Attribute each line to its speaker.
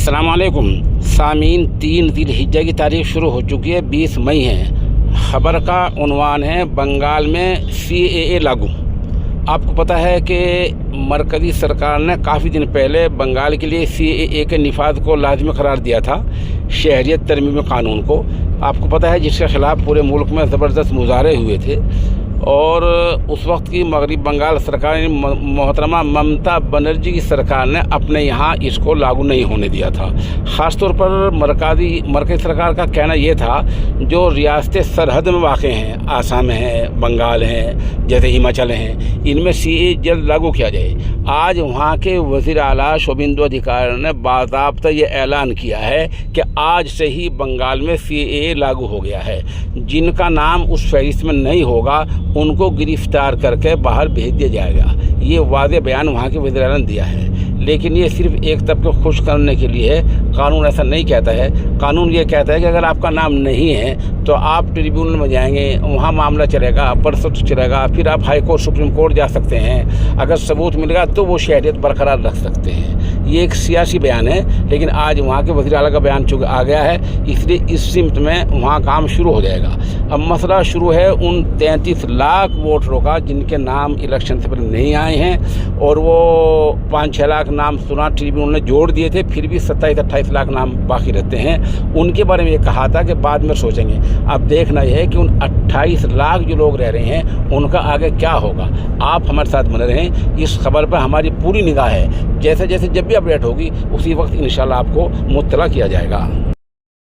Speaker 1: अस्सलाम वालेकुम सामीन। 3 ज़िलहिज्जा की तारीख शुरू हो चुकी है, 20 मई है। ख़बर का उन्वान है बंगाल में CAA लागू। आपको पता है कि मरकज़ी सरकार ने काफ़ी दिन पहले बंगाल के लिए CAA के निफाज को लाज़मी करार दिया था, शहरियत तरमीम कानून को। आपको पता है जिसके ख़िलाफ़ पूरे मुल्क में ज़बरदस्त मुजाहरे हुए थे और उस वक्त की मगरबी बंगाल सरकार मोहतरमा ममता बनर्जी की सरकार ने अपने यहाँ इसको लागू नहीं होने दिया था। ख़ास तौर पर मरकज़ी सरकार का कहना ये था जो रियासतें सरहद में वाक़ हैं, आसाम है, बंगाल हैं, जैसे हिमाचल हैं, इनमें CAA जल्द लागू किया जाए। आज वहाँ के वज़ीर आला शुभेंदु अधिकारी ने बाज़ाब्ता ये ऐलान किया है कि आज से ही बंगाल में CAA लागू हो गया है। जिनका नाम उस फहरिस्त में नहीं होगा उनको गिरफ्तार करके बाहर भेज दिया जाएगा। ये वाज़ेह बयान वहाँ के वज़ीर आला ने दिया है। लेकिन ये सिर्फ एक तबके को खुश करने के लिए है। कानून ऐसा नहीं कहता है। कानून ये कहता है कि अगर आपका नाम नहीं है तो आप ट्रिब्यूनल में जाएंगे, वहाँ मामला चलेगा, परसों चलेगा, फिर आप हाई कोर्ट सुप्रीम कोर्ट जा सकते हैं। अगर सबूत मिलेगा तो वो शहरियत बरकरार रख सकते हैं। ये एक सियासी बयान है, लेकिन आज वहाँ के वज़ीर आला का बयान चूँकि आ गया है, इसलिए इस सिमत में वहाँ काम शुरू हो जाएगा। अब मसला शुरू है उन 33 लाख वोटरों का जिनके नाम इलेक्शन से पहले नहीं आए हैं और वो 5-6 लाख नाम चुनाव ट्रिब्यूनल ने जोड़ दिए थे, फिर भी 27-28 लाख नाम बाकी रहते हैं। उनके बारे में ये कहा था कि बाद में सोचेंगे। अब देखना यह है कि उन 28 लाख जो लोग रह रहे हैं उनका आगे क्या होगा। आप हमारे साथ बने रहें। इस खबर पर हमारी पूरी निगाह है। जैसे जैसे जब भी अपडेट होगी उसी वक्त इंशाल्लाह आपको मुत्तला किया जाएगा।